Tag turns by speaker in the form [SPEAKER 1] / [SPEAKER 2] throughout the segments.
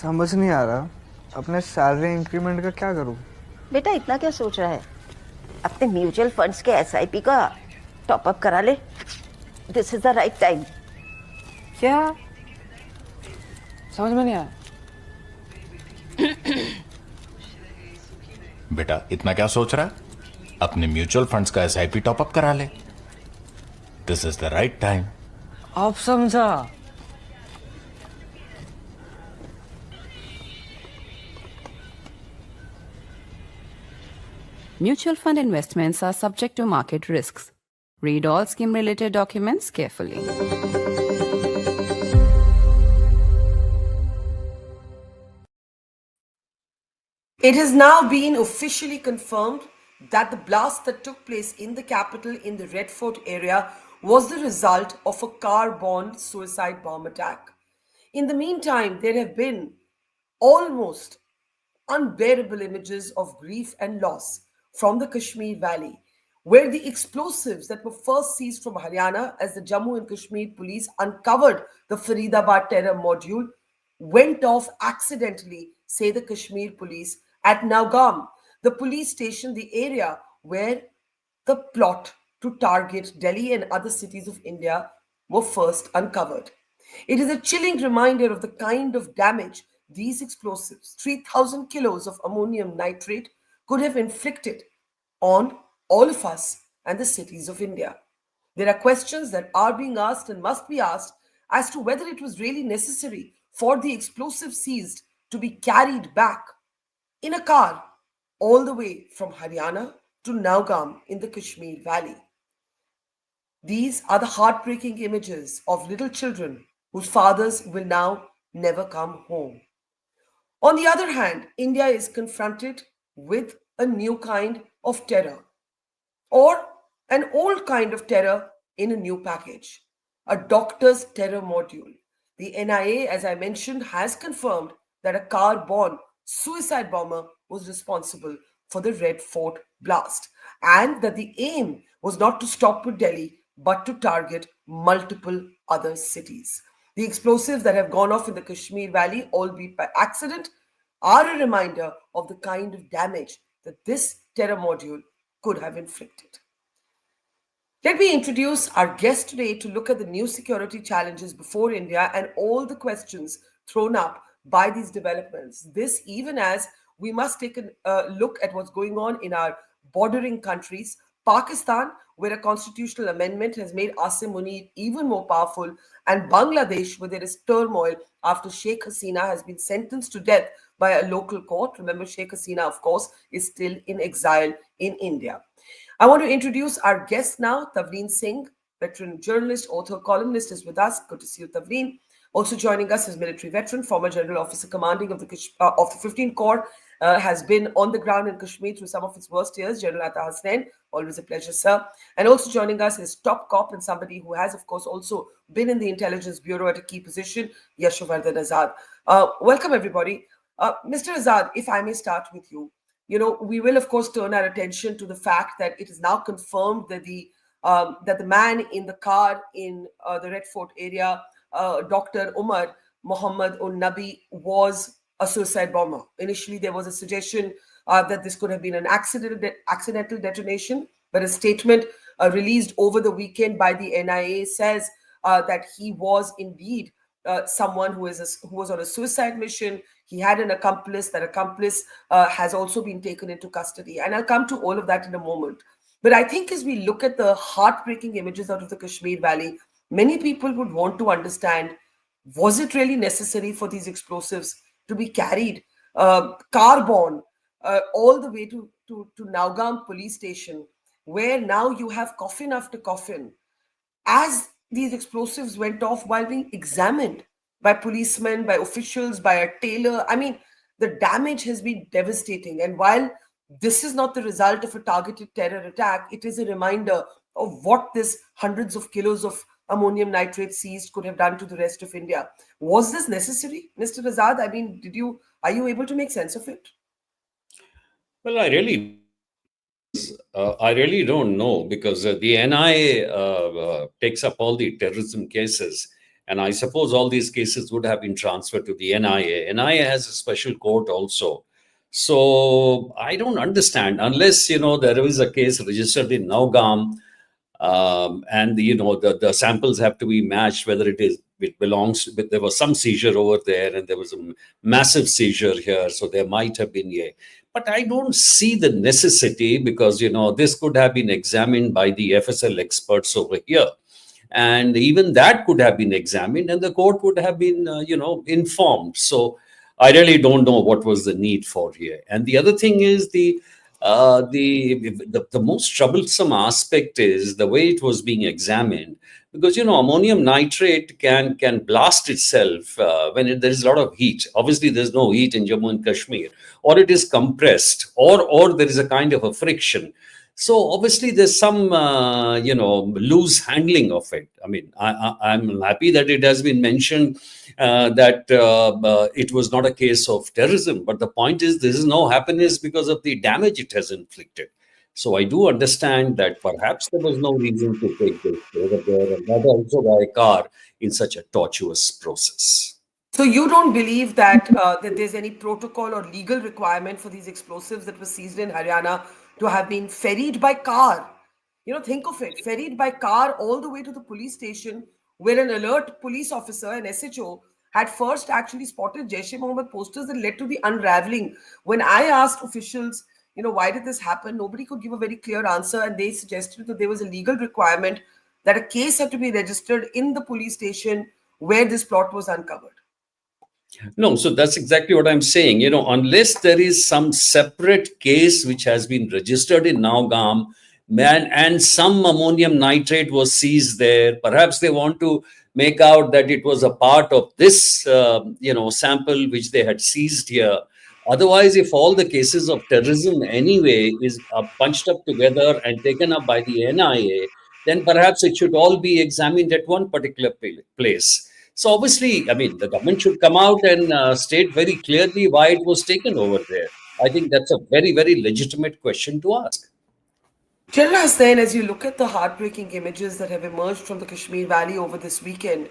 [SPEAKER 1] समझ नहीं आ रहा अपने सैलरी इंक्रीमेंट का क्या करूं।
[SPEAKER 2] बेटा इतना क्या सोच रहा है? अपने म्यूचुअल फंड्स के एसआईपी का टॉप अप करा ले। This is the right time.
[SPEAKER 3] क्या? समझ में नहीं आया।
[SPEAKER 4] बेटा इतना क्या सोच रहा है? अपने म्यूचुअल फंड्स का एसआईपी टॉप अप करा ले। This is the right time.
[SPEAKER 3] अब समझा।
[SPEAKER 5] Mutual fund investments are subject to market risks. Read all scheme related documents carefully.
[SPEAKER 6] It has now been officially confirmed that the blast that took place in the capital in the Red Fort area was the result of a car-borne suicide bomb attack. In the meantime, there have been almost unbearable images of grief and loss from the Kashmir Valley, where the explosives that were first seized from Haryana as the Jammu and Kashmir police uncovered the Faridabad terror module went off accidentally, say the Kashmir police, at Nowgam, the police station, the area where the plot to target Delhi and other cities of India were first uncovered. It is a chilling reminder of the kind of damage these explosives, 3,000 kilos of ammonium nitrate, could have inflicted on all of us and the cities of India. There are questions that are being asked and must be asked as to whether it was really necessary for the explosive seized to be carried back in a car all the way from Haryana to Nowgam in the Kashmir Valley. These are the heartbreaking images of little children whose fathers will now never come home. On the other hand, India is confronted with a new kind of terror, or an old kind of terror in a new package, a doctor's terror module. The NIA, as I mentioned, has confirmed that a car-borne suicide bomber was responsible for the Red Fort blast, and that the aim was not to stop with Delhi but to target multiple other cities. The explosives that have gone off in the Kashmir Valley, albeit by accident, are a reminder of the kind of damage that this terror module could have inflicted. Let me introduce our guest today to look at the new security challenges before India and all the questions thrown up by these developments. This, even as we must take a look at what's going on in our bordering countries, Pakistan, where a constitutional amendment has made Asim Munir even more powerful, and Bangladesh, where there is turmoil after Sheikh Hasina has been sentenced to death by a local court. Remember, Sheikh Hasina, of course, is still in exile in India. I want to introduce our guest now, Tavleen Singh, veteran journalist, author, columnist, is with us. Good to see you, Tavleen. Also joining us is military veteran, former general officer commanding of the 15th Corps, has been on the ground in Kashmir through some of its worst years, General Atta Hasnain. Always a pleasure, sir. And also joining us is top cop and somebody who has, of course, also been in the intelligence bureau at a key position, Yashovardhan Azad. Welcome, everybody. Mr. Azad, if I may start with you. You know, we will, of course, turn our attention to the fact that it is now confirmed that the man in the car in the Red Fort area, Dr. Umar Muhammad Nabi, was a suicide bomber. Initially, there was a suggestion that this could have been an accidental detonation, but a statement released over the weekend by the NIA says that he was indeed someone who was on a suicide mission. He had an accomplice. That accomplice has also been taken into custody. And I'll come to all of that in a moment. But I think as we look at the heartbreaking images out of the Kashmir Valley, many people would want to understand, was it really necessary for these explosives to be carried car-borne all the way to Nowgam police station, where now you have coffin after coffin, as these explosives went off while being examined by policemen, by officials, by a tailor. I mean, the damage has been devastating. And while this is not the result of a targeted terror attack, it is a reminder of what this hundreds of kilos of ammonium nitrate seized could have done to the rest of India. Was this necessary, Mr. Azad? I mean, are you able to make sense of it?
[SPEAKER 7] Well, I really don't know, because the NIA takes up all the terrorism cases, And I suppose all these cases would have been transferred to the NIA. NIA has a special court also. So I don't understand, unless, there is a case registered in Nowgam, and the samples have to be matched, whether it belongs, but there was some seizure over there and there was a massive seizure here, so there might have been but I don't see the necessity, because this could have been examined by the FSL experts over here, and even that could have been examined and the court would have been informed. So I really don't know what was the need for here. And the other thing is the most troublesome aspect is the way it was being examined, because ammonium nitrate can blast itself when there is a lot of heat. Obviously there's no heat in Jammu and Kashmir, or it is compressed, or there is a kind of a friction. So obviously there's some loose handling of it. I mean, I'm happy that it has been mentioned that it was not a case of terrorism, but the point is this is no happiness because of the damage it has inflicted. So I do understand that perhaps there was no reason to take this over there, and not also by a car in such a tortuous process.
[SPEAKER 6] So you don't believe that there's any protocol or legal requirement for these explosives that were seized in Haryana to have been ferried by car? Think of it, ferried by car all the way to the police station, where an alert police officer, an SHO, had first actually spotted Jaish-e-Mohammed posters that led to the unraveling. When I asked officials, why did this happen, nobody could give a very clear answer, and they suggested that there was a legal requirement that a case had to be registered in the police station where this plot was uncovered.
[SPEAKER 7] No, so that's exactly what I'm saying. Unless there is some separate case which has been registered in Nowgam, and some ammonium nitrate was seized there, perhaps they want to make out that it was a part of this, sample which they had seized here. Otherwise, if all the cases of terrorism anyway is punched up together and taken up by the NIA, then perhaps it should all be examined at one particular place. So obviously, I mean, the government should come out and state very clearly why it was taken over there. I think that's a very, very legitimate question to ask.
[SPEAKER 6] Tell us then, as you look at the heartbreaking images that have emerged from the Kashmir Valley over this weekend,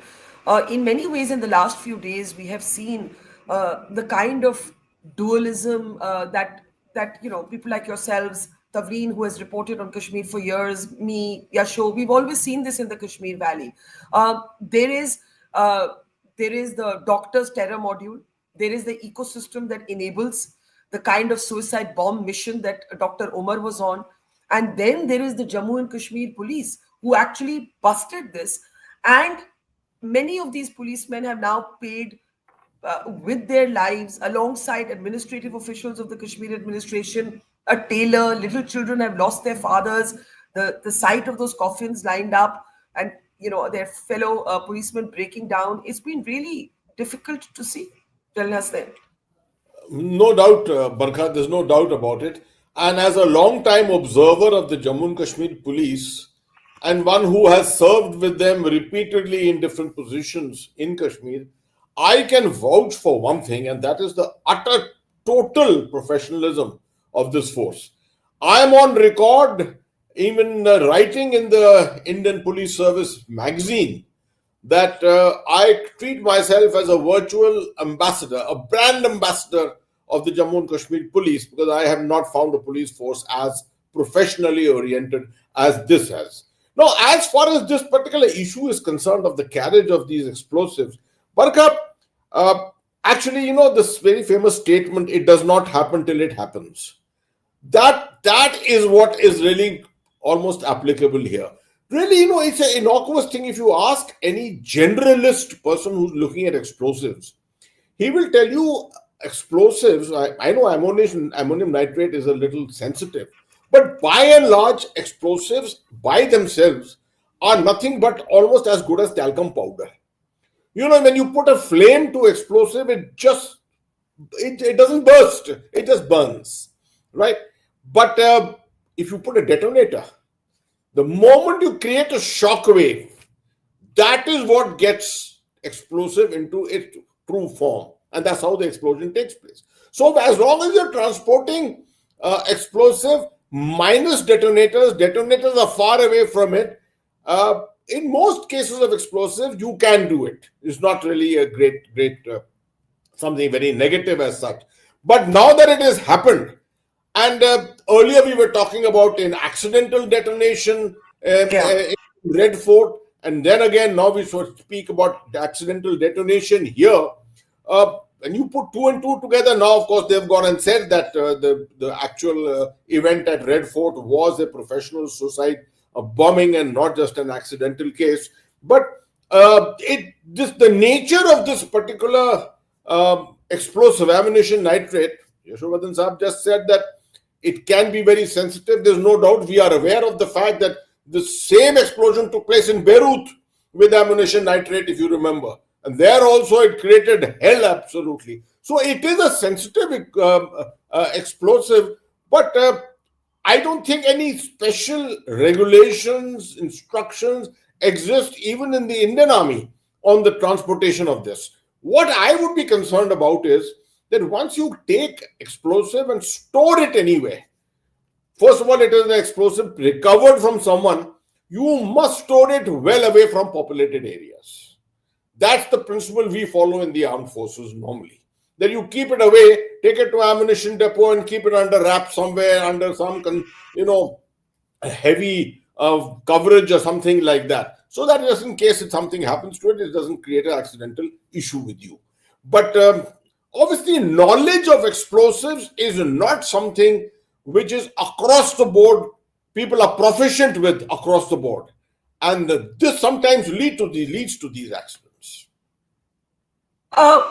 [SPEAKER 6] in many ways in the last few days, we have seen the kind of dualism that people like yourselves, Tavleen, who has reported on Kashmir for years, me, Yasho, we've always seen this in the Kashmir Valley. There is the doctor's terror module. There is the ecosystem that enables the kind of suicide bomb mission that Dr. Omar was on. And then there is the Jammu and Kashmir police who actually busted this. And many of these policemen have now paid with their lives alongside administrative officials of the Kashmir administration, a tailor, little children have lost their fathers, the sight of those coffins lined up and their fellow policemen breaking down. It's been really difficult to see. Tell us then.
[SPEAKER 8] No doubt, Barkha, there's no doubt about it. And as a long-time observer of the Jammu and Kashmir police, and one who has served with them repeatedly in different positions in Kashmir, I can vouch for one thing, and that is the utter total professionalism of this force. I am on record, even writing in the Indian Police Service magazine, that I treat myself as a virtual ambassador, a brand ambassador of the Jammu and Kashmir police, because I have not found a police force as professionally oriented as this has. Now, as far as this particular issue is concerned of the carriage of these explosives, Barkha, actually, this very famous statement, it does not happen till it happens. That is what is really almost applicable here. Really, it's an innocuous thing. If you ask any generalist person who's looking at explosives, he will tell you explosives, I know ammonium nitrate is a little sensitive, but by and large, explosives by themselves are nothing but almost as good as talcum powder. When you put a flame to explosive, it doesn't burst, it just burns, right? But if you put a detonator, the moment you create a shock wave, that is what gets explosive into its true form. And that's how the explosion takes place. So as long as you're transporting explosive minus detonators are far away from it, in most cases of explosive, you can do it. It's not really a great something very negative as such. But now that it has happened, and earlier we were talking about an accidental detonation in Red Fort, and then again now we should speak about the accidental detonation here. When you put two and two together, now of course they've gone and said that the actual event at Red Fort was a professional suicide bombing and not just an accidental case. But the nature of this particular explosive ammunition nitrate, Yashovardhan Saab just said that it can be very sensitive. There's no doubt. We are aware of the fact that the same explosion took place in Beirut with ammunition nitrate, if you remember. And there also it created hell, absolutely. So it is a sensitive explosive, but I don't think any special regulations, instructions exist even in the Indian Army on the transportation of this. What I would be concerned about is that once you take explosive and store it anywhere, first of all, it is an explosive recovered from someone, you must store it well away from populated areas. That's the principle we follow in the armed forces normally. That you keep it away, take it to ammunition depot and keep it under wrap somewhere, under some, heavy coverage or something like that. So that just in case something happens to it, it doesn't create an accidental issue with you. But obviously, knowledge of explosives is not something which is across the board, people are proficient with across the board. And this sometimes leads to these accidents.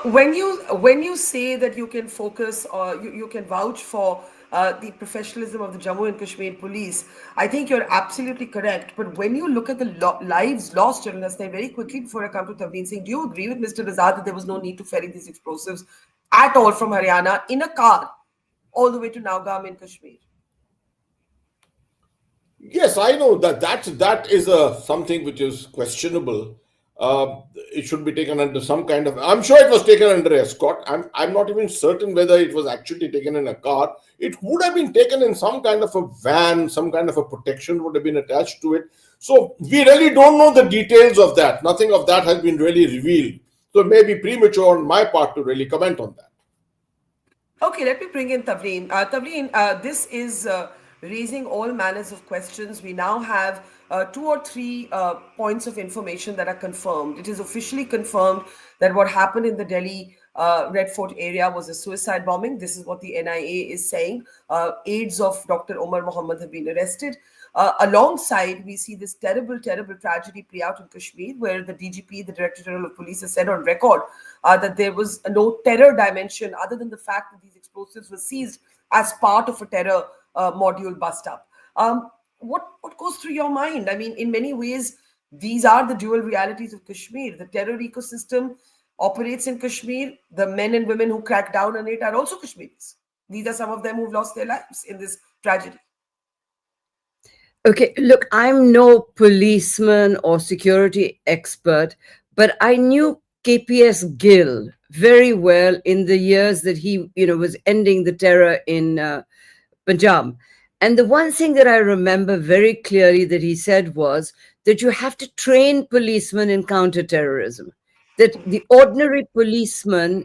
[SPEAKER 6] When you say that you can focus or you can vouch for the professionalism of the Jammu and Kashmir police, I think you're absolutely correct. But when you look at the lives lost during this time, very quickly before I come to Tavleen Singh, do you agree with Mr. Razak that there was no need to ferry these explosives at all from Haryana in a car all the way to Nowgam in Kashmir?
[SPEAKER 8] Yes, I know that is something which is questionable. It should be taken under some kind of. I'm sure it was taken under escort. I'm not even certain whether it was actually taken in a car. It would have been taken in some kind of a van. Some kind of a protection would have been attached to it. So we really don't know the details of that. Nothing of that has been really revealed. So it may be premature on my part to really comment on that.
[SPEAKER 6] Okay, let me bring in Tavleen. Tavleen, this is raising all manners of questions. We now have 2 or 3 points of information that are confirmed. It is officially confirmed that what happened in the Delhi Red Fort area was a suicide bombing. This is what the NIA is saying. Aides of Dr. Omar Mohammed have been arrested. Alongside, we see this terrible tragedy play out in Kashmir, where the DGP, the Director General of Police, has said on record that there was no terror dimension other than the fact that these explosives were seized as part of a terror module bust up. What goes through your mind? I mean, in many ways, these are the dual realities of Kashmir. The terror ecosystem operates in Kashmir. The men and women who crack down on it are also Kashmiris. These are some of them who've lost their lives in this tragedy.
[SPEAKER 3] Okay, look, I'm no policeman or security expert, but I knew KPS Gill very well in the years that he, was ending the terror in Punjab. And the one thing that I remember very clearly that he said was that you have to train policemen in counterterrorism, that the ordinary policeman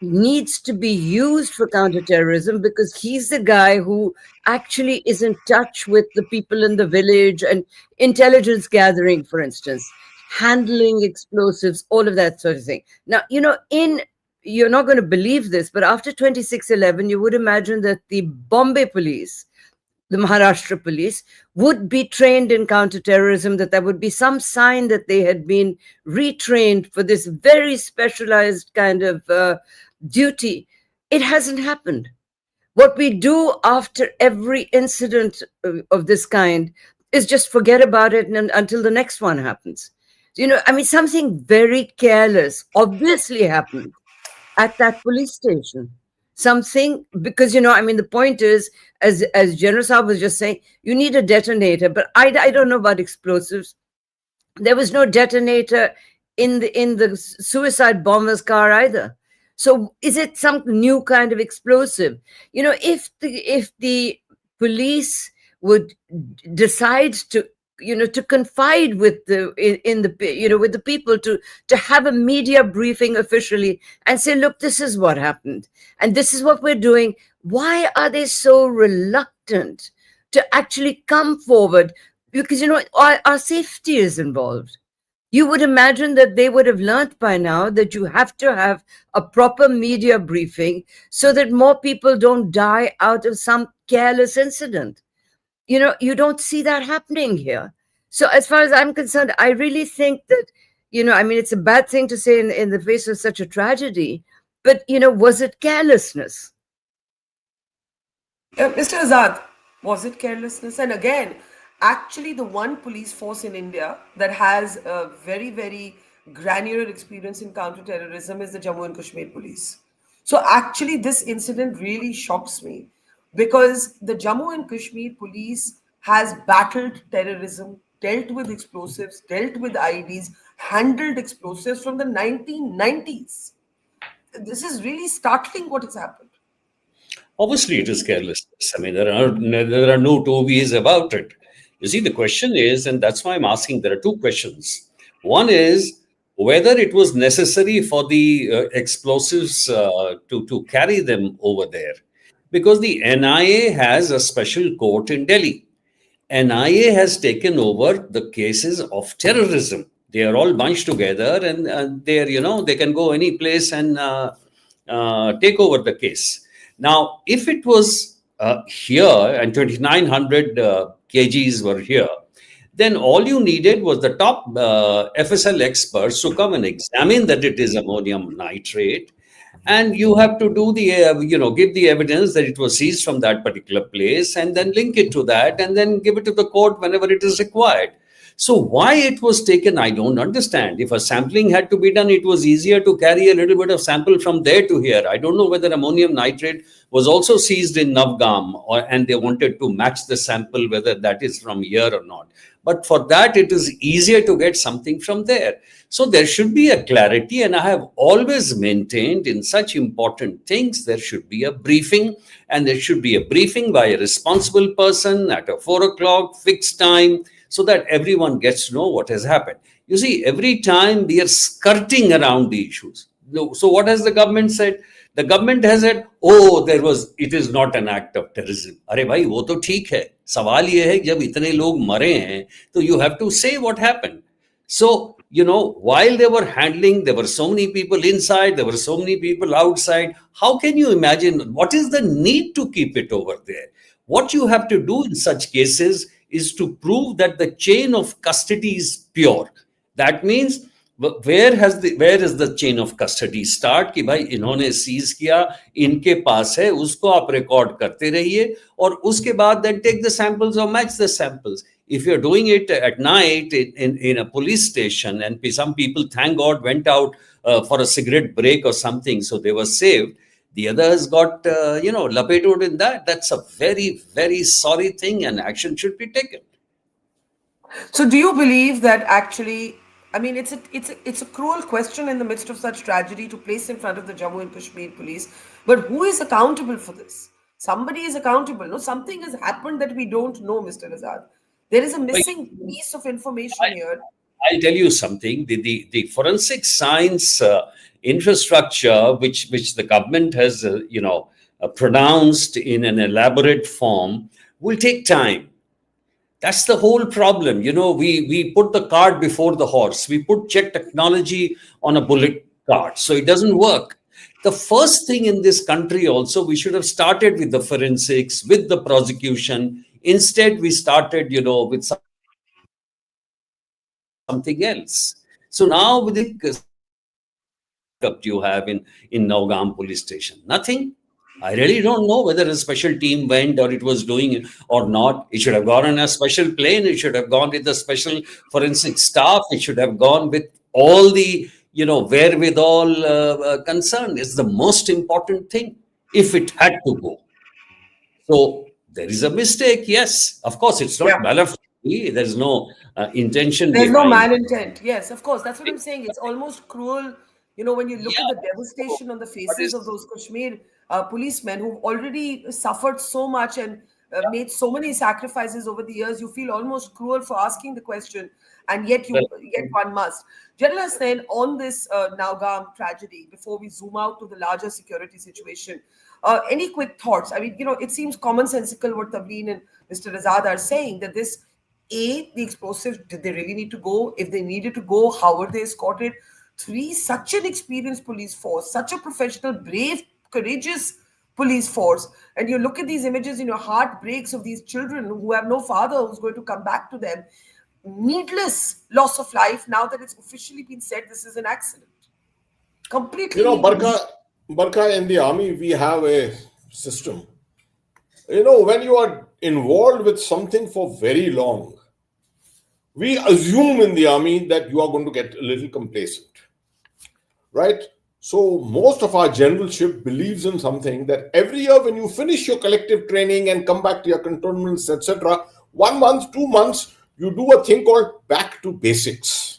[SPEAKER 3] needs to be used for counterterrorism because he's the guy who actually is in touch with the people in the village and intelligence gathering, for instance, handling explosives, all of that sort of thing. Now, you're not going to believe this, but after 26/11, you would imagine that the Bombay police, the Maharashtra police, would be trained in counterterrorism, that there would be some sign that they had been retrained for this very specialized kind of duty. It hasn't happened. What we do after every incident of this kind is just forget about it until the next one happens. Something very careless obviously happened at that police station. Something, because, the point is, as General Saab was just saying, you need a detonator, but I don't know about explosives. There was no detonator in the suicide bomber's car either. So is it some new kind of explosive? If the police would decide to to confide with in the with the people, to have a media briefing officially and say, look, this is what happened and this is what we're doing. Why are they so reluctant to actually come forward? Because our safety is involved. You would imagine that they would have learnt by now that you have to have a proper media briefing so that more people don't die out of some careless incident. You don't see that happening here. So as far as I'm concerned, I really think that, it's a bad thing to say in the face of such a tragedy, but, was it carelessness?
[SPEAKER 6] Mr. Azad, was it carelessness? And again, actually, the one police force in India that has a very, very granular experience in counter-terrorism is the Jammu and Kashmir police. So actually, this incident really shocks me because the Jammu and Kashmir police has battled terrorism, dealt with explosives, dealt with IEDs, handled explosives from the 1990s. This is really startling what has happened.
[SPEAKER 7] Obviously, it is carelessness. I mean, there are no two ways about it. You see, the question is, and that's why I'm asking, there are two questions. One is whether it was necessary for the explosives to carry them over there. Because the NIA has a special court in Delhi. NIA has taken over the cases of terrorism. They are all bunched together and they can go any place and take over the case. Now, if it was here and 2,900 kgs were here, then all you needed was the top FSL experts to come and examine that it is ammonium nitrate. And you have to do the, give the evidence that it was seized from that particular place and then link it to that and then give it to the court whenever it is required. So why it was taken, I don't understand. If a sampling had to be done, it was easier to carry a little bit of sample from there to here. I don't know whether ammonium nitrate was also seized in Nowgam and they wanted to match the sample, whether that is from here or not. But for that, it is easier to get something from there. So there should be a clarity. And I have always maintained in such important things, there should be a briefing, and there should be a briefing by a responsible person at a 4 o'clock fixed time, so that everyone gets to know what has happened. You see, every time we are skirting around the issues. So what has the government said? The government has said, it is not an act of terrorism. अरे भाई वो तो ठीक है. सवाल ये है जब इतने लोग मरे हैं, तो you have to say what happened. So, while they were handling, there were so many people inside, there were so many people outside. How can you imagine what is the need to keep it over there? What you have to do in such cases is to prove that the chain of custody is pure. That means where is the chain of custody start कि भाई इन्होंने seize किया, इनके पास है, उसको आप record करते रहिए और उसके बाद then take the samples or match the samples. If you're doing it at night in a police station and some people, thank God, went out for a cigarette break or something, so they were saved. The others got, lapeted in that. That's a very, very sorry thing and action should be taken.
[SPEAKER 6] So do you believe that actually, I mean, it's a cruel question in the midst of such tragedy to place in front of the Jammu and Kashmir police, but who is accountable for this? Somebody is accountable. No, something has happened that we don't know, Mr. Azad. There is a missing piece of information here.
[SPEAKER 7] I'll tell you something. The forensic science infrastructure, which the government has, pronounced in an elaborate form, will take time. That's the whole problem. We put the cart before the horse. We put jet technology on a bullet cart, so it doesn't work. The first thing in this country also, we should have started with the forensics, with the prosecution. Instead, we started, with something else. So now with the you have in Nowgam police station, nothing. I really don't know whether a special team went or it was doing it or not. It should have gone on a special plane. It should have gone with the special forensic staff. It should have gone with all the, wherewithal concerned. It's the most important thing if it had to go. So there is a mistake. Yes, of course, it's not malafide. There's no intention.
[SPEAKER 6] There's no malintent. Yes, of course. That's what I'm saying. It's almost cruel. When you look at the devastation on the faces of those Kashmir policemen who've already suffered so much, and made so many sacrifices over the years, you feel almost cruel for asking the question, and yet one must. General Hussain, on this Nowgam tragedy, before we zoom out to the larger security situation, any quick thoughts? I mean, it seems commonsensical what Tavleen and Mr. Azad are saying, that this, A, the explosives, did they really need to go? If they needed to go, how were they escorted? 3, such an experienced police force, such a professional, brave, courageous police force. And you look at these images and your heart breaks of these children who have no father who's going to come back to them. Needless loss of life now that it's officially been said this is an accident. Completely.
[SPEAKER 8] Barkha, in the army, we have a system. When you are involved with something for very long, we assume in the army that you are going to get a little complacent, right? So most of our generalship believes in something that every year when you finish your collective training and come back to your cantonments, etc., 1 month, 2 months, you do a thing called back to basics.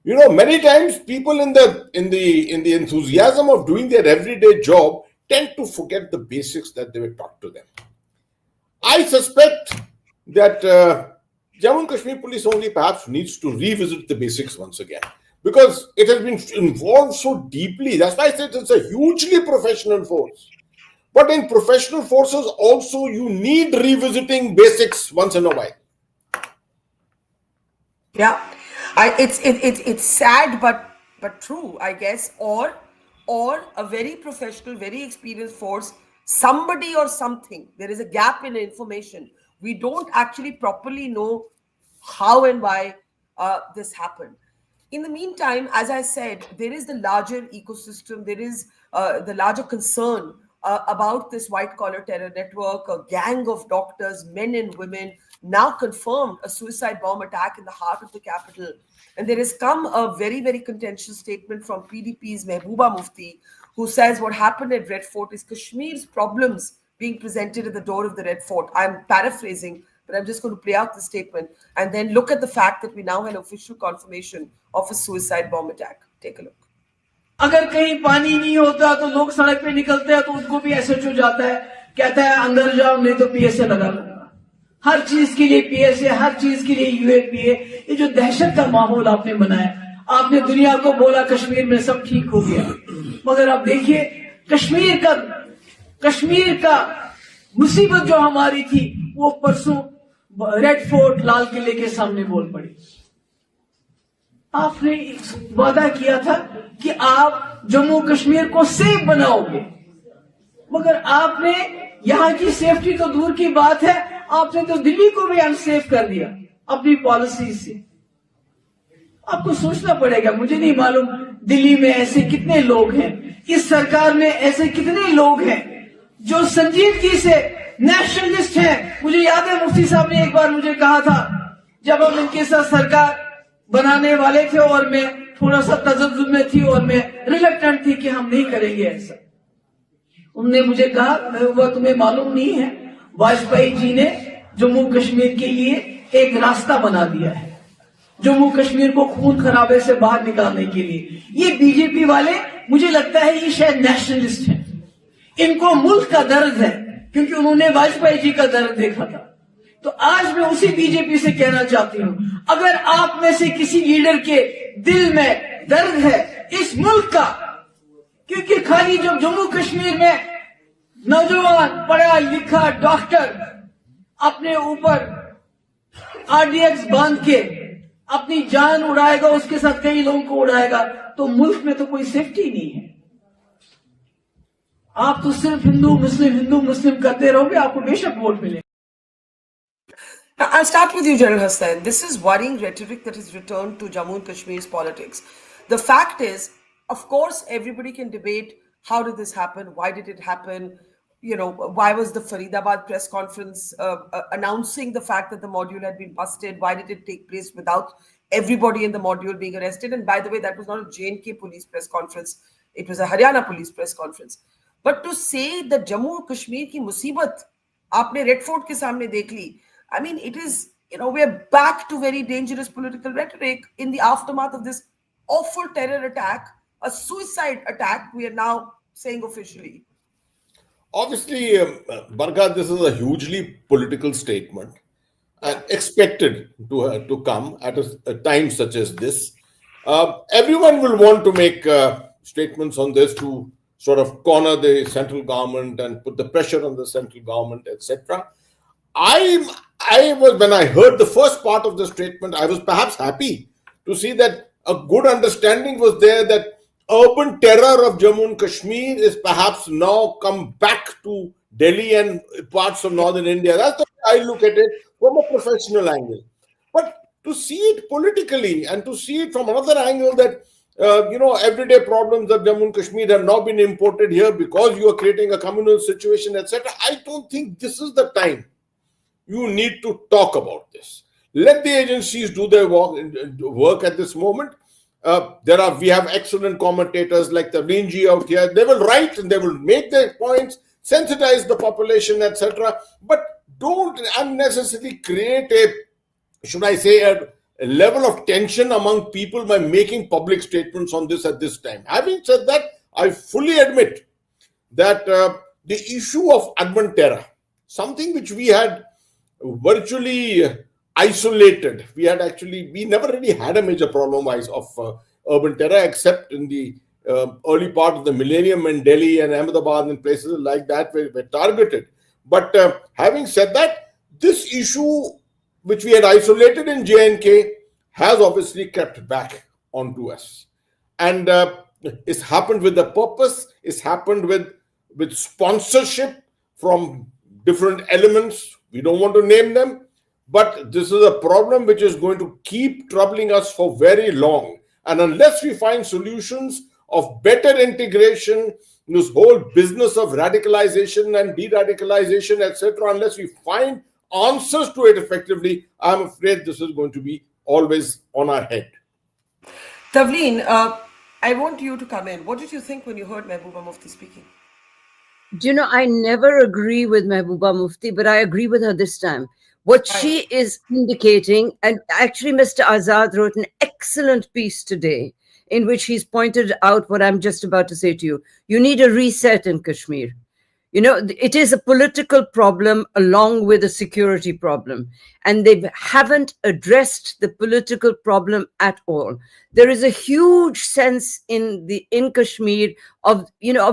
[SPEAKER 8] Many times people in the enthusiasm of doing their everyday job tend to forget the basics that they were taught to them. I suspect that Jammu and Kashmir Police only perhaps needs to revisit the basics once again, because it has been involved so deeply. That's why I said it's a hugely professional force. But in professional forces also, you need revisiting basics once in a while.
[SPEAKER 6] Yeah, it's sad but true, I guess. Or a very professional, very experienced force, somebody or something. There is a gap in information. We don't actually properly know how and why this happened. In the meantime, as I said, there is the larger ecosystem. There is the larger concern about this white-collar terror network, a gang of doctors, men and women, now confirmed a suicide bomb attack in the heart of the capital. And there has come a very, very contentious statement from PDP's Mehbooba Mufti, who says what happened at Red Fort is Kashmir's problems being presented at the door of the Red Fort. I'm paraphrasing, but I'm just going to play out the statement and then look at the fact that we now have official confirmation of a suicide bomb attack. Take a look.
[SPEAKER 9] अगर कहीं पानी नहीं होता तो लोग सड़क पे निकलते हैं तो उनको भी एसएचओ जाता है, कहता है अंदर जाओ नहीं तो पीएसए लगा लूंगा. हर चीज के लिए पीएसए, हर चीज के लिए यूएपीए. ये जो दहशत का माहौल आपने बनाया, आपने दुनिया को बोला कश्मीर में सब ठीक हो गया, मगर अब देखिए कश्मीर का मुसीबत जो हमारी थी वो परसों रेड फोर्ट लाल किले के सामने बोल पड़ी. आपने वादा किया था कि आप जम्मू कश्मीर को सेफ बनाओगे, मगर आपने यहां की सेफ्टी तो दूर की बात है, आपने तो दिल्ली को भी अनसेफ कर दिया अपनी पॉलिसी से. आपको सोचना पड़ेगा. मुझे नहीं मालूम दिल्ली में ऐसे कितने लोग हैं, इस सरकार में ऐसे कितने लोग हैं जो संजीदगी से नेशनलिस्ट हैं. मुझे याद है मुफ्ती साहब ने एक बार मुझे कहा था जब हम इनके साथ सरकार बनाने वाले थे और मैं थोड़ा सा तजब्जुब में थी और मैं रिलक्टेंट थी कि हम नहीं करेंगे ऐसा. उन्होंने मुझे कहा वह तुम्हें मालूम नहीं है, वाजपेयी जी ने जम्मू कश्मीर के लिए एक रास्ता बना दिया है, जम्मू कश्मीर को खून खराबे से बाहर निकालने के लिए. ये बीजेपी वाले मुझे लगता है ये शायद नेशनलिस्ट हैं, इनको मुल्क का दर्द है क्योंकि उन्होंने वाजपेयी जी का दर्द देखा था. तो आज मैं उसी बीजेपी से कहना चाहती हूं, अगर आप में से किसी लीडर के दिल में दर्द है इस मुल्क का, क्योंकि खाली जब जम्मू कश्मीर में नौजवान पढ़ा लिखा डॉक्टर अपने ऊपर आरडीएक्स बांध के अपनी जान उड़ाएगा, उसके साथ कई लोगों को उड़ाएगा, तो मुल्क में तो कोई सेफ्टी नहीं है. आप तो सिर्फ हिंदू मुस्लिम करते रहोगे, आपको बेशक वोट मिलेगा.
[SPEAKER 6] Now, I'll start with you, General Hussain. This is worrying rhetoric that has returned to Jammu and Kashmir's politics. The fact is, of course, everybody can debate how did this happen, why did it happen, why was the Faridabad press conference announcing the fact that the module had been busted, why did it take place without everybody in the module being arrested? And by the way, that was not a J&K police press conference, it was a Haryana police press conference. But to say that Jammu and Kashmir ki musibat aapne Red Fort ke samne dekh li, I mean, it is, we're back to very dangerous political rhetoric in the aftermath of this awful terror attack, a suicide attack, we are now saying officially.
[SPEAKER 8] Obviously, Barkha, this is a hugely political statement and expected to come at a time such as this. Everyone will want to make statements on this to sort of corner the central government and put the pressure on the central government, etc. I was, when I heard the first part of the statement, I was perhaps happy to see that a good understanding was there that urban terror of Jammu and Kashmir is perhaps now come back to Delhi and parts of northern India. That's the way I look at it from a professional angle. But to see it politically and to see it from another angle that everyday problems of Jammu and Kashmir have now been imported here because you are creating a communal situation, etc. I don't think this is the time. You need to talk about this. Let the agencies do their work at this moment. We have excellent commentators like Tavleen ji out here. They will write and they will make their points, sensitize the population, etc. But don't unnecessarily create a level of tension among people by making public statements on this at this time. Having said that, I fully admit that the issue of urban terror, something which we had virtually isolated. We never really had a major problem of urban terror, except in the early part of the millennium when Delhi and Ahmedabad and places like that were targeted. But having said that, this issue which we had isolated in J&K has obviously crept back onto us. And it's happened with a purpose. It's happened with sponsorship from different elements. We don't want to name them, but this is a problem which is going to keep troubling us for very long. And unless we find solutions of better integration, this whole business of radicalization and de-radicalization, etc., unless we find answers to it effectively, I'm afraid this is going to be always on our head.
[SPEAKER 6] Tavleen, I want you to come in. What did you think when you heard Mehbooba Mufti speaking?
[SPEAKER 3] Do you know, I never agree with Mehbooba Mufti, but I agree with her this time. What she is indicating, and actually Mr. Azad wrote an excellent piece today in which he's pointed out what I'm just about to say to you. You need a reset in Kashmir. You know, it is a political problem along with a security problem, and they haven't addressed the political problem at all. There is a huge sense in Kashmir of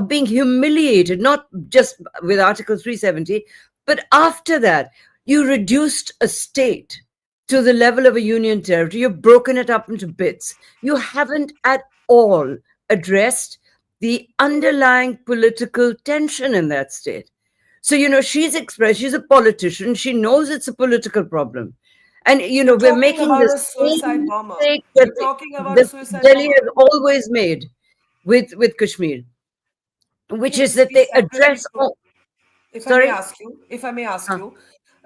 [SPEAKER 3] being humiliated, not just with Article 370, but after that, you reduced a state to the level of a union territory. You've broken it up into bits. You haven't at all addressed the underlying political tension in that state. So, she's a politician. She knows it's a political problem. And, we're making this
[SPEAKER 6] a suicide bomber.
[SPEAKER 3] We're talking about a suicide Delhi bomber. Has always made with Kashmir, which is that they address...
[SPEAKER 6] If I may ask you,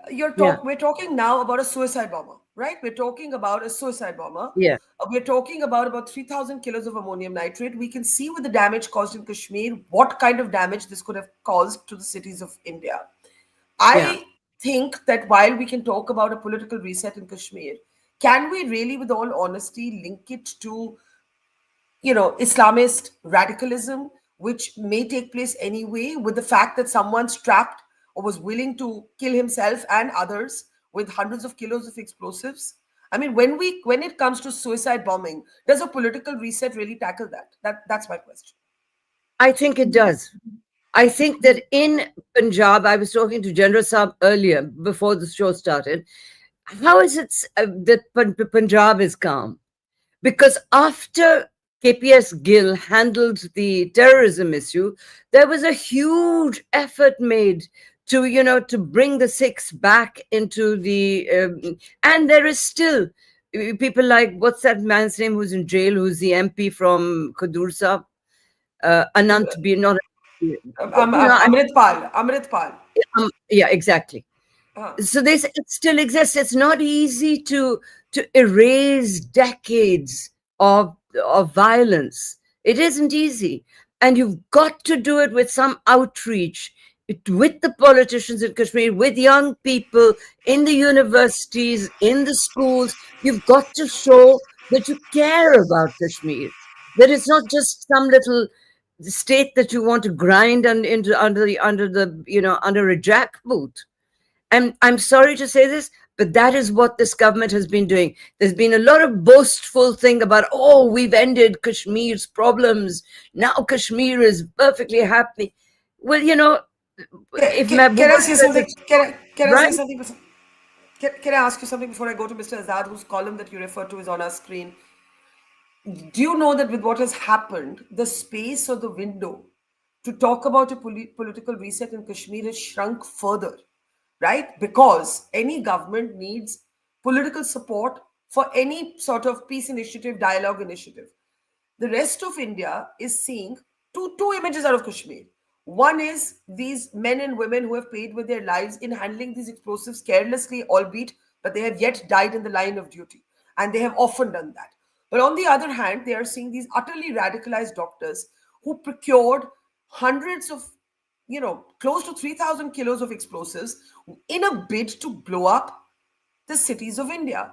[SPEAKER 6] we're talking now about a suicide bomber, right? We're talking about a suicide bomber.
[SPEAKER 3] Yeah.
[SPEAKER 6] We're talking about 3,000 kilos of ammonium nitrate. We can see with the damage caused in Kashmir, what kind of damage this could have caused to the cities of India. I think that while we can talk about a political reset in Kashmir, can we really, with all honesty, link it to, Islamist radicalism, which may take place anyway, with the fact that someone's trapped or was willing to kill himself and others with hundreds of kilos of explosives? I mean, when it comes to suicide bombing, does a political reset really tackle that? That's my question.
[SPEAKER 3] I think it does. I think that in Punjab, I was talking to General Saab earlier before the show started. How is it that Punjab is calm? Because after KPS Gill handled the terrorism issue, there was a huge effort made to bring the Sikhs back into the... and there is still people like, what's that man's name who's in jail, who's the MP from Khadur Sahib? Anant, not...
[SPEAKER 6] Amritpal.
[SPEAKER 3] Yeah, exactly. So it still exists. It's not easy to erase decades of violence. It isn't easy. And you've got to do it with some outreach, with the politicians in Kashmir, with young people in the universities, in the schools. You've got to show that you care about Kashmir, that it's not just some little state that you want to grind under a jackboot. And I'm sorry to say this, but that is what this government has been doing. There's been a lot of boastful thing about, oh, we've ended Kashmir's problems. Now Kashmir is perfectly happy. Well, if
[SPEAKER 6] Can I say something? Can I say
[SPEAKER 3] right?
[SPEAKER 6] something? Can I ask you something before I go to Mr. Azad, whose column that you referred to is on our screen? Do you know that with what has happened, the space or the window to talk about a political reset in Kashmir has shrunk further, right? Because any government needs political support for any sort of peace initiative, dialogue initiative. The rest of India is seeing two images out of Kashmir. One is these men and women who have paid with their lives in handling these explosives carelessly, albeit, but they have yet died in the line of duty. And they have often done that. But on the other hand, they are seeing these utterly radicalized doctors who procured hundreds of, close to 3,000 kilos of explosives in a bid to blow up the cities of India.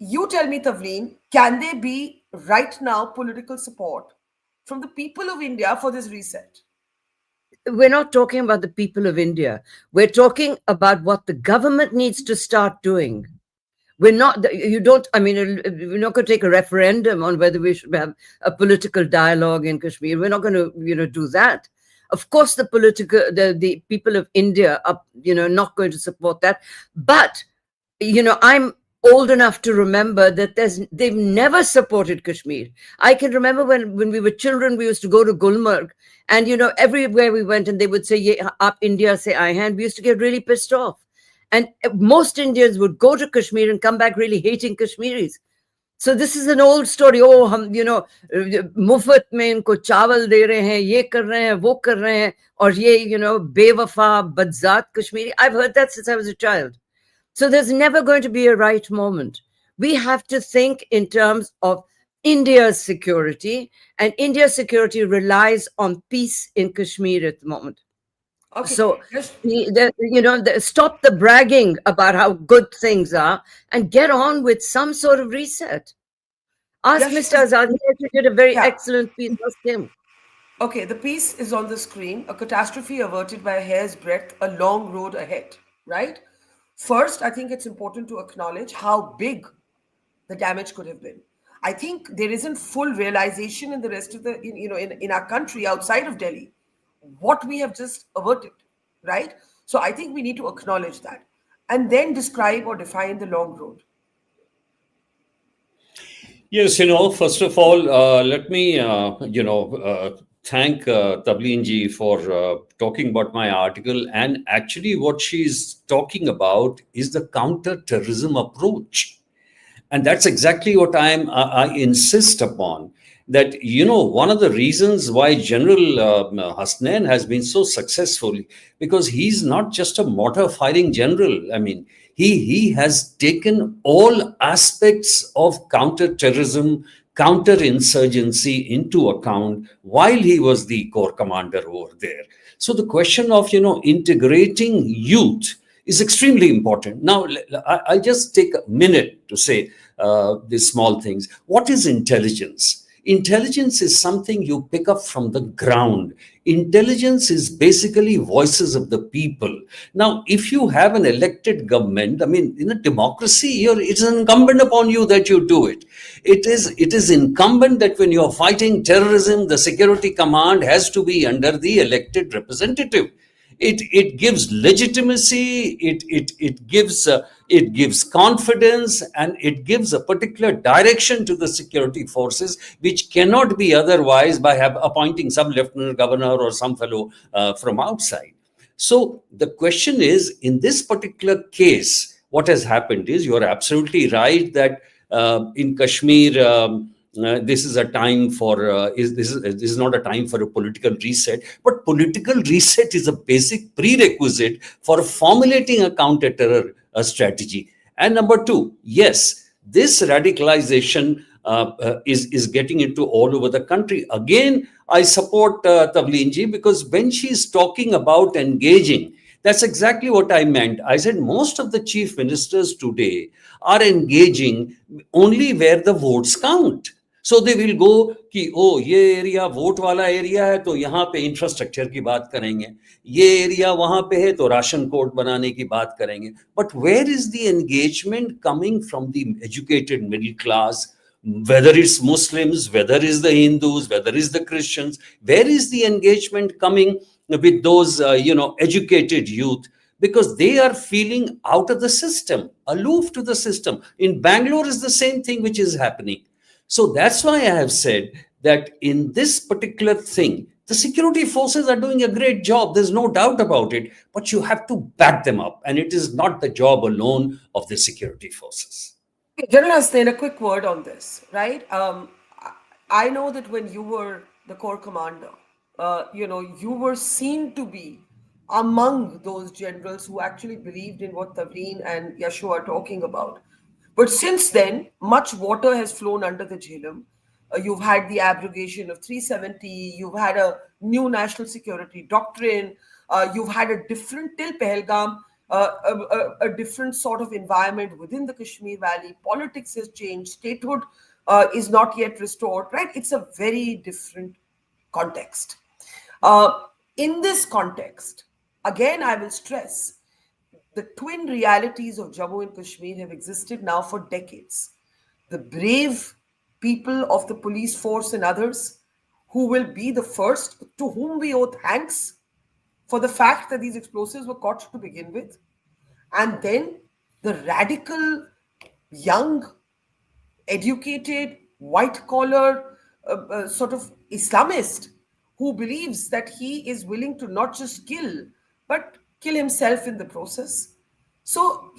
[SPEAKER 6] You tell me, Tavleen, can there be right now political support from the people of India for this reset?
[SPEAKER 3] We're not talking about the people of India. We're talking about what the government needs to start doing. We're not, we're not going to take a referendum on whether we should have a political dialogue in Kashmir. We're not going to, do that. Of course, the people of India are, not going to support that. But, I'm old enough to remember that they've never supported Kashmir. I can remember when we were children, we used to go to Gulmarg, and everywhere we went, and they would say, "Ye aap India se aaye hain," and we used to get really pissed off. And most Indians would go to Kashmir and come back really hating Kashmiris. So this is an old story. Oh, hum, mufat mein inko chawal de rahe hain, ye kar rahe hain, wo kar rahe hain, aur ye, bewafa, badzat Kashmiri. I've heard that since I was a child. So there's never going to be a right moment. We have to think in terms of India's security, and India's security relies on peace in Kashmir at the moment.
[SPEAKER 6] Okay.
[SPEAKER 3] So, stop the bragging about how good things are and get on with some sort of reset. Ask Mr. Azad. He did a very excellent piece. Ask him.
[SPEAKER 6] Okay, the piece is on the screen. A catastrophe averted by a hair's breadth, a long road ahead, right? First, I think it's important to acknowledge how big the damage could have been. I think there isn't full realization in the rest of in our country outside of Delhi what we have just averted, right? So I think we need to acknowledge that and then describe or define the long road.
[SPEAKER 7] Yes, first of all, let me, thank Tavleen ji for talking about my article. And actually what she's talking about is the counter-terrorism approach. And that's exactly what I insist upon. That, one of the reasons why General Hasnain has been so successful, because he's not just a mortar firing general. I mean, he has taken all aspects of counter-terrorism, counter-insurgency into account while he was the corps commander over there. So the question of, integrating youth is extremely important. Now, I just take a minute to say these small things. What is intelligence? Intelligence is something you pick up from the ground. Intelligence is basically voices of the people. Now, if you have an elected government, I mean, in a democracy, it's incumbent upon you that you do it. It is incumbent that when you're fighting terrorism, the security command has to be under the elected representative. It gives legitimacy, it gives confidence, and it gives a particular direction to the security forces, which cannot be otherwise by appointing some lieutenant governor or some fellow from outside. So the question is, in this particular case, what has happened is, you're absolutely right that in Kashmir, this is a time for this is not a time for a political reset, but political reset is a basic prerequisite for formulating a counter-terror strategy. And number two, yes, this radicalization is getting into all over the country. Again, I support Tavleen ji, because when she's talking about engaging, that's exactly what I meant. I said most of the chief ministers today are engaging only where the votes count. So they will go कि ओ ये area vote वाला area है तो यहाँ पे infrastructure की बात करेंगे, ये एरिया वहाँ पे है तो राशन कोड बनाने की बात करेंगे. But where is the engagement coming from the educated middle class? Whether it's Muslims, whether it's the Hindus, whether it's the Christians, where is the engagement coming with those educated youth? Because they are feeling out of the system, aloof to the system. In Bangalore is the same thing which is happening. So that's why I have said that in this particular thing, the security forces are doing a great job. There's no doubt about it. But you have to back them up. And it is not the job alone of the security forces.
[SPEAKER 6] General Astain, a quick word on this, right? I know that when you were the corps commander, you were seen to be among those generals who actually believed in what Tavleen and Yashu are talking about. But since then, much water has flown under the Jhelum. You've had the abrogation of 370. You've had a new national security doctrine. You've had a different, till Pahalgam, a different sort of environment within the Kashmir Valley. Politics has changed. Statehood is not yet restored, right? It's a very different context. In this context, again, I will stress, the twin realities of Jammu and Kashmir have existed now for decades. The brave people of the police force and others who will be the first, to whom we owe thanks for the fact that these explosives were caught to begin with. And then the radical, young, educated, white-collar sort of Islamist who believes that he is willing to not just kill, but kill himself in the process. So,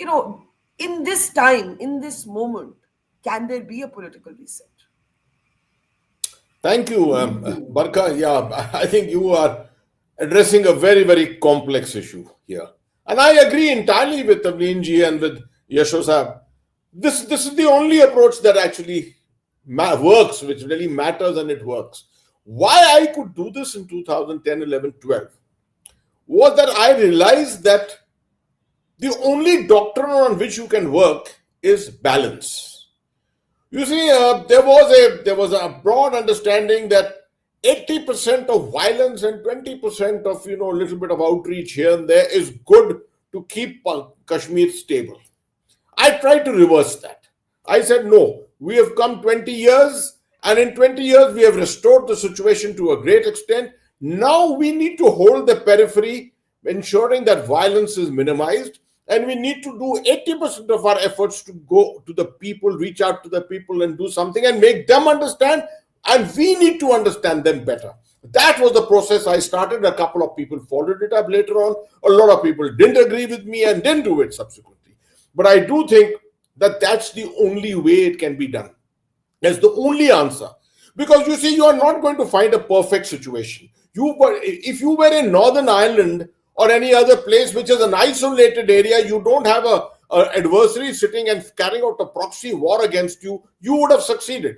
[SPEAKER 6] in this time, in this moment, can there be a political reset?
[SPEAKER 8] Thank you, Barkha. Yeah, I think you are addressing a very, very complex issue here. And I agree entirely with Tavleen ji and with Yasho Sahab. This is the only approach that actually works, which really matters, and it works. Why I could do this in 2010, 11, 12 was that I realized that the only doctrine on which you can work is balance. You see, there was a broad understanding that 80% of violence and 20% of a little bit of outreach here and there is good to keep Kashmir stable. I tried to reverse that. I said, no, we have come 20 years, and in 20 years we have restored the situation to a great extent. Now we need to hold the periphery, ensuring that violence is minimized, and we need to do 80% of our efforts to go to the people, reach out to the people and do something and make them understand, and we need to understand them better. That was the process I started. A couple of people followed it up later on. A lot of people didn't agree with me and didn't do it subsequently. But I do think that that's the only way it can be done. That's the only answer. Because you see, you are not going to find a perfect situation. If you were in Northern Ireland or any other place which is an isolated area, you don't have a adversary sitting and carrying out a proxy war against you, you would have succeeded.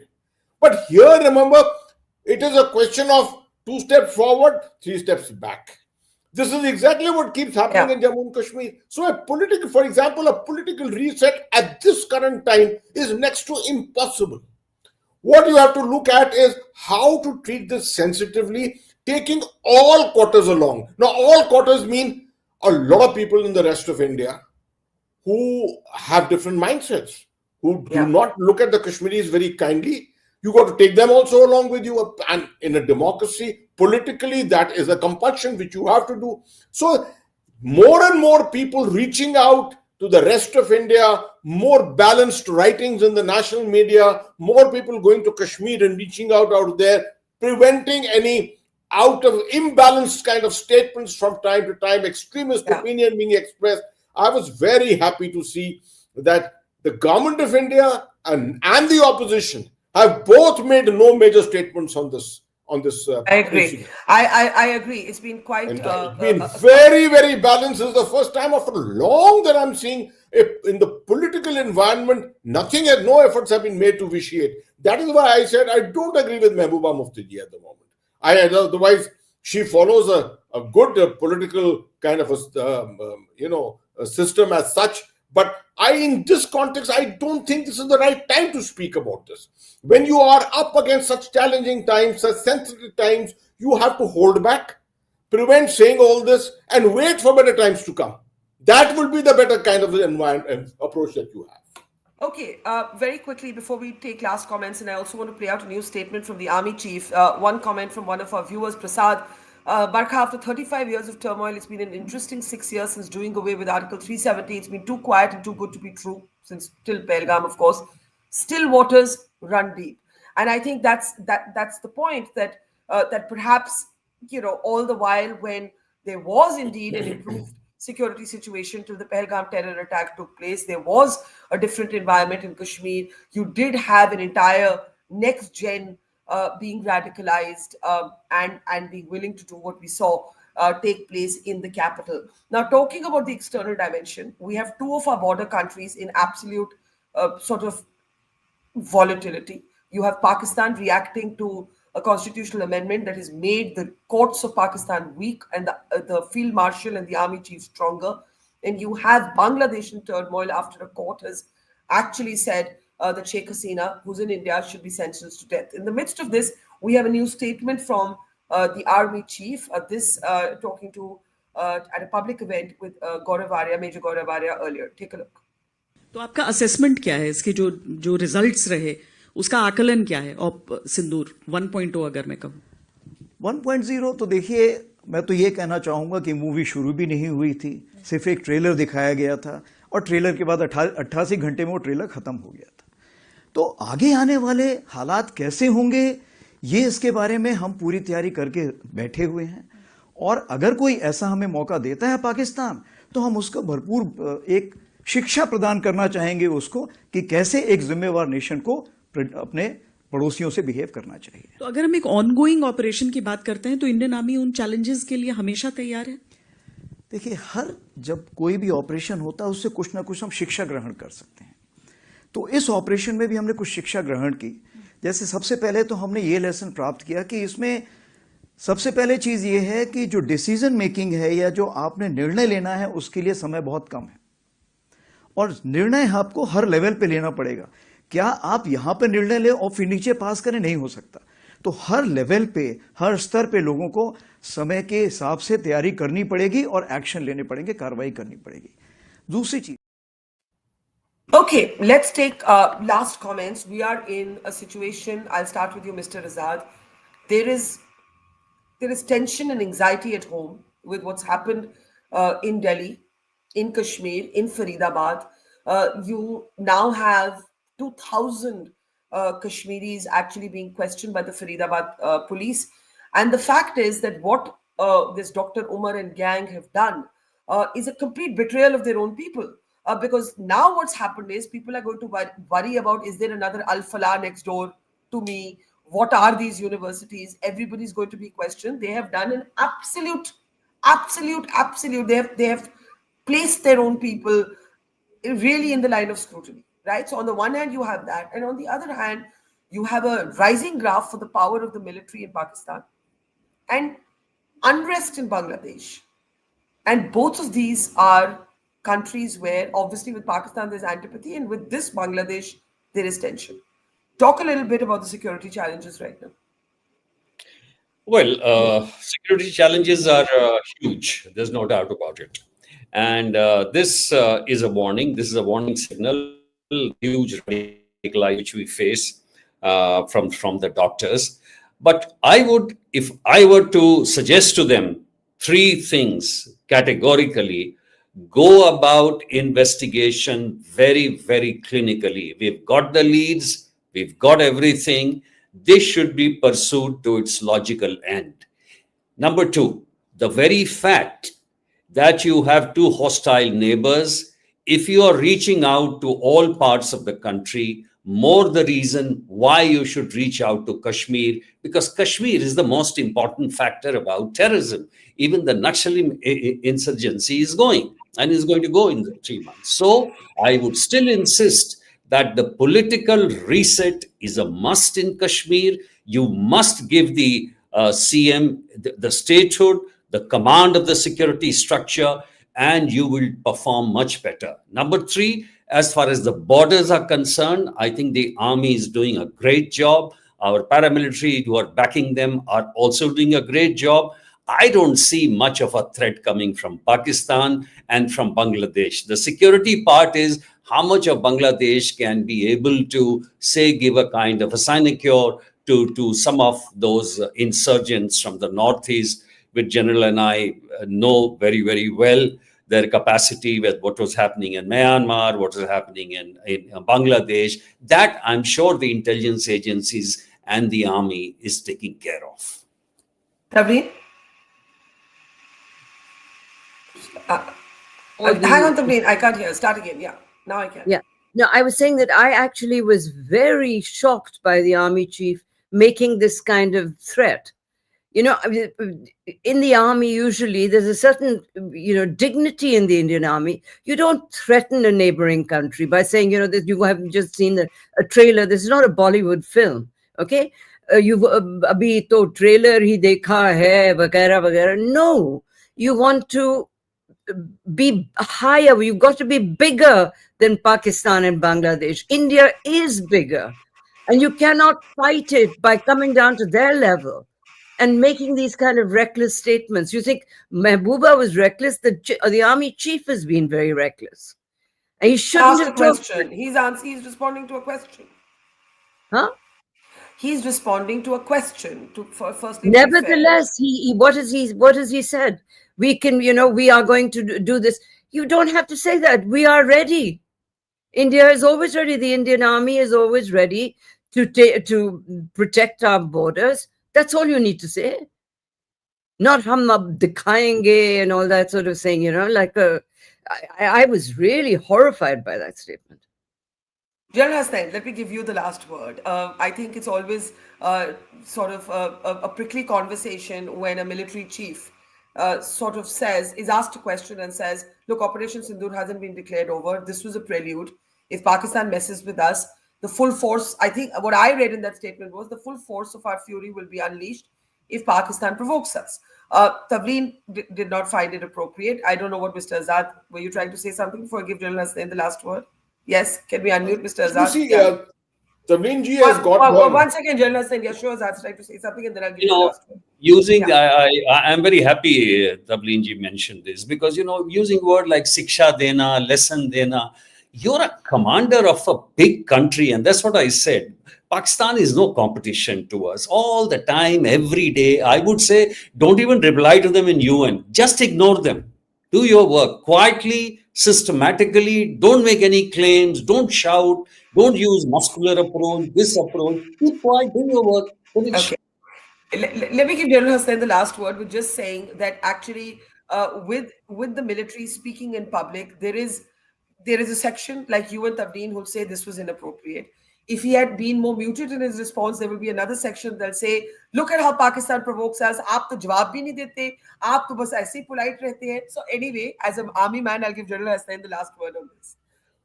[SPEAKER 8] But here, remember, it is a question of 2 steps forward, 3 steps back. This is exactly what keeps happening in Jammu and Kashmir. So for example, a political reset at this current time is next to impossible. What you have to look at is how to treat this sensitively, taking all quarters along. Now, all quarters mean a lot of people in the rest of India who have different mindsets, who do not look at the Kashmiris very kindly. You got to take them also along with you. And in a democracy, politically, that is a compulsion which you have to do. So more and more people reaching out to the rest of India, more balanced writings in the national media, more people going to Kashmir and reaching out there, preventing any out of imbalanced kind of statements from time to time, extremist opinion being expressed. I was very happy to see that the government of India and the opposition have both made no major statements on this.
[SPEAKER 6] I agree.
[SPEAKER 8] Issue.
[SPEAKER 6] I agree. It's been quite.
[SPEAKER 8] It's been very, very balanced. This is the first time after long that I'm seeing in the political environment, no efforts have been made to vitiate. That is why I said I don't agree with Mehbooba Muftiji at the moment. Otherwise, she follows a good political kind of a system as such. But in this context, I don't think this is the right time to speak about this. When you are up against such challenging times, such sensitive times, you have to hold back, prevent saying all this, and wait for better times to come. That will be the better kind of environment approach that you have.
[SPEAKER 6] Okay, very quickly before we take last comments, and I also want to play out a new statement from the army chief. One comment from one of our viewers, Prasad. Barkha, after 35 years of turmoil, it's been an interesting 6 years since doing away with Article 370. It's been too quiet and too good to be true, since till Pahalgam, of course. Still waters run deep. And I think that's the point, that that perhaps, all the while when there was indeed an improved security situation till the Pahalgam terror attack took place, there was a different environment in Kashmir. You did have an entire next gen being radicalized and being willing to do what we saw take place in the capital. Now, talking about the external dimension, we have two of our border countries in absolute sort of volatility. You have Pakistan reacting to a constitutional amendment that has made the courts of Pakistan weak and the field marshal and the army chief stronger. And you have Bangladesh in turmoil after a court has actually said that Sheikh Hasina, who's in India, should be sentenced to death. In the midst of this, we have a new statement from the army chief, talking to at a public event with Gaurav Arya, Major Gaurav Arya earlier. Take a look.
[SPEAKER 10] तो आपका assessment क्या है, इसके जो results रहे उसका आकलन क्या है? और सिंदूर 1.0 अगर मैं कहूँ
[SPEAKER 11] 1.0, तो देखिए, मैं तो ये कहना चाहूँगा कि मूवी शुरू भी नहीं हुई थी, सिर्फ एक ट्रेलर दिखाया गया था और ट्रेलर के बाद 88 घंटे में वो ट्रेलर ख़त्म हो गया था। तो आगे आने वाले हालात कैसे होंगे, ये इसके बारे में हम पूरी तैयारी करके बैठे हुए हैं। और अगर कोई ऐसा हमें मौका देता है पाकिस्तान, तो हम उसको भरपूर एक शिक्षा प्रदान करना चाहेंगे उसको कि कैसे एक जिम्मेवार नेशन को अपने पड़ोसियों से बिहेव करना चाहिए।
[SPEAKER 10] तो अगर हम एक ऑनगोइंग ऑपरेशन की बात करते हैं तो इंडियन आर्मी उन चैलेंजेस के लिए हमेशा तैयार है।
[SPEAKER 11] देखिए, जब कोई भी ऑपरेशन होता है उससे कुछ ना कुछ हम शिक्षा ग्रहण कर सकते हैं। तो इस ऑपरेशन में भी हमने कुछ शिक्षा ग्रहण की। जैसे सबसे पहले तो हमने ये लेसन प्राप्त किया कि इसमें सबसे पहले चीज़ ये है कि जो डिसीजन मेकिंग है या जो आपने निर्णय लेना है उसके लिए समय बहुत कम है और निर्णय आपको हर लेवल पे लेना पड़ेगा। क्या आप यहां पे निर्णय लें और फिर नीचे पास करें? नहीं हो सकता। तो हर लेवल पे, हर स्तर पे लोगों को समय के हिसाब से तैयारी करनी पड़ेगी और एक्शन लेने पड़ेंगे, कार्रवाई करनी पड़ेगी। दूसरी चीज,
[SPEAKER 6] Okay, let's take last comments. We are in a situation. I'll start with you, Mr. Azad. There is tension and anxiety at home with what's happened in Delhi, in Kashmir, in Faridabad. You now have 2,000 Kashmiris actually being questioned by the Faridabad police. And the fact is that what this Dr. Umar and gang have done is a complete betrayal of their own people. Because now what's happened is people are going to worry about, is there another Al-Falah next door to me? What are these universities? Everybody's going to be questioned. They have done an absolute. They have placed their own people really in the line of scrutiny, right? So on the one hand, you have that. And on the other hand, you have a rising graph for the power of the military in Pakistan and unrest in Bangladesh. And both of these are countries where obviously with Pakistan there's antipathy and with this Bangladesh there is tension. Talk a little bit about the security challenges right now.
[SPEAKER 7] Well, security challenges are huge. There's no doubt about it. And this is a warning. This is a warning signal, huge radicalization which we face from the doctors. But I would, if I were to suggest to them 3 things categorically, go about investigation very, very clinically. We've got the leads, we've got everything. This should be pursued to its logical end. Number 2, the very fact that you have 2 hostile neighbors, if you are reaching out to all parts of the country, more the reason why you should reach out to Kashmir, because Kashmir is the most important factor about terrorism. Even the Naxali insurgency is going and is going to go in 3 months. So I would still insist that the political reset is a must in Kashmir. You must give the CM the statehood, the command of the security structure, and you will perform much better. Number three, as far as the borders are concerned, I think the army is doing a great job. Our paramilitary who are backing them are also doing a great job. I don't see much of a threat coming from Pakistan and from Bangladesh. The security part is how much of Bangladesh can be able to, say, give a kind of a sinecure to some of those insurgents from the northeast, which General and I know very, very well their capacity with what was happening in Myanmar, what was happening in Bangladesh. That I'm sure the intelligence agencies and the army is taking care of.
[SPEAKER 6] Tavleen? Hang on, Tavleen. I can't hear. Start again. Yeah, now I can.
[SPEAKER 3] Yeah. No, I was saying that I actually was very shocked by the army chief making this kind of threat. You know, in the army, usually there's a certain, dignity in the Indian army. You don't threaten a neighboring country by saying, that you haven't just seen a trailer. This is not a Bollywood film. Okay. You've abhi to trailer hi dekha hai, vagera, vagera. No, you want to be higher. You've got to be bigger than Pakistan and Bangladesh. India is bigger, and you cannot fight it by coming down to their level and making these kind of reckless statements. You think Mehbooba was reckless? The army chief has been very reckless. And he shouldn't have
[SPEAKER 6] question. He's responding to a question.
[SPEAKER 3] Huh?
[SPEAKER 6] He's responding to a question. Firstly,
[SPEAKER 3] nevertheless, what has he said? We can, we are going to do this. You don't have to say that. We are ready. India is always ready. The Indian army is always ready to protect our borders. That's all you need to say. Not hum ab dikhayenge and all that sort of thing, I was really horrified by that statement.
[SPEAKER 6] General Hasnain, let me give you the last word. I think it's always sort of a prickly conversation when a military chief is asked a question and says, look, Operation Sindoor hasn't been declared over. This was a prelude. If Pakistan messes with us, the full force, I think what I read in that statement was the full force of our fury will be unleashed if Pakistan provokes us. Tavleen did not find it appropriate. I don't know what Mr. Azad, were you trying to say something before I give General Hasnain the last word? Yes, can we unmute Mr. Azad?
[SPEAKER 8] You see, Tavleen ji has got
[SPEAKER 6] one second, General Hasnain. Yeah, sure, Azad's trying to say something and then I'll give you the last word.
[SPEAKER 7] I'm very happy Tavleen ji mentioned this because, using word like Siksha Dena, lesson Dena, you're a commander of a big country. And that's what I said. Pakistan is no competition to us. All the time, every day, I would say, don't even reply to them in UN. Just ignore them. Do your work quietly, systematically. Don't make any claims. Don't shout. Don't use muscular approach, this approach. Keep quiet, do your work.
[SPEAKER 6] Okay. Let me give General Hasnain the last word with just saying that actually with the military speaking in public, there is a section like you and Tavleen who'll say this was inappropriate. If he had been more muted in his response, there will be another section that'll say, look at how Pakistan provokes us. Aap to jawab bhi nahi dete. Aap to bas aise polite rehte hain. So anyway, as an army man, I'll give General Hasnain the last word on this.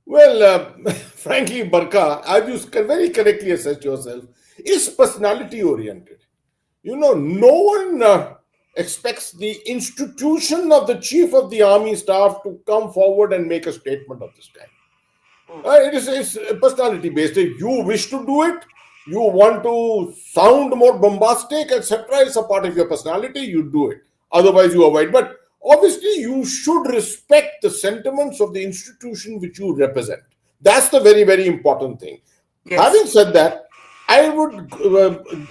[SPEAKER 8] Well, frankly, Barkha, as you very correctly assessed yourself, is personality oriented. No one expects the institution of the chief of the army staff to come forward and make a statement of this kind. It's personality based. If you wish to do it, you want to sound more bombastic, etc. It's a part of your personality, you do it. Otherwise, you avoid. But obviously, you should respect the sentiments of the institution which you represent. That's the very, very important thing. Yes. Having said that, I would,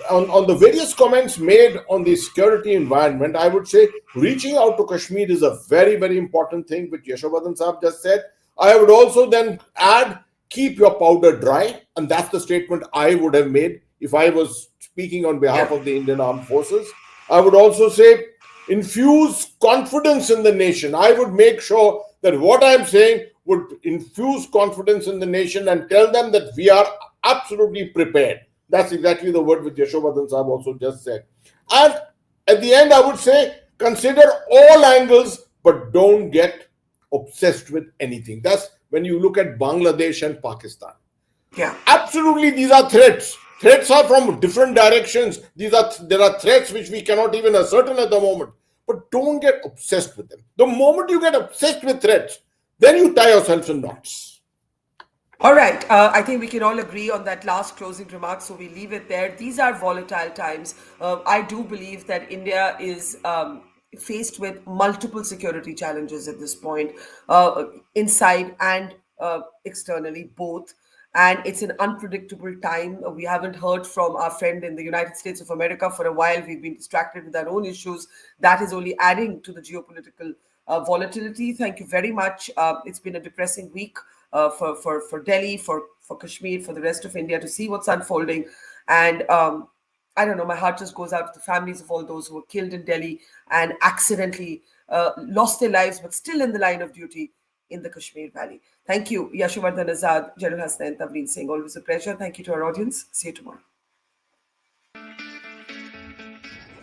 [SPEAKER 8] on the various comments made on the security environment, I would say reaching out to Kashmir is a very, very important thing, which Yashovardhan Saab just said. I would also then add, keep your powder dry. And that's the statement I would have made if I was speaking on behalf of the Indian Armed Forces. I would also say, infuse confidence in the nation. I would make sure that what I'm saying would infuse confidence in the nation and tell them that we are absolutely prepared. That's exactly the word which Yashovardhan Saab also just said. And at the end, I would say, consider all angles, but don't get obsessed with anything. That's when you look at Bangladesh and Pakistan.
[SPEAKER 6] Yeah.
[SPEAKER 8] Absolutely, these are threats. Threats are from different directions. There are threats which we cannot even ascertain at the moment. but don't get obsessed with them. The moment you get obsessed with threats, then you tie yourself in knots.
[SPEAKER 6] All right. I think we can all agree on that last closing remark, so we leave it there. These are volatile times. I do believe that India is faced with multiple security challenges at this point, inside and externally, both. And it's an unpredictable time. We haven't heard from our friend in the United States of America for a while. We've been distracted with our own issues. That is only adding to the geopolitical volatility. Thank you very much. It's been a depressing week for Delhi, for Kashmir, for the rest of India to see what's unfolding. And I don't know, my heart just goes out to the families of all those who were killed in Delhi and accidentally lost their lives, but still in the line of duty in the Kashmir Valley. Thank you, Yashwardhan Azad, General Hasnain, Tavleen Singh. Always a pleasure. Thank you to our audience. See you tomorrow.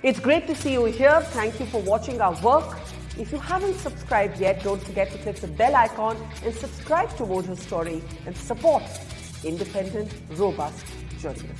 [SPEAKER 12] It's great to see you here. Thank you for watching our work. If you haven't subscribed yet, don't forget to click the bell icon and subscribe to Mojo Story and support independent, robust journalism.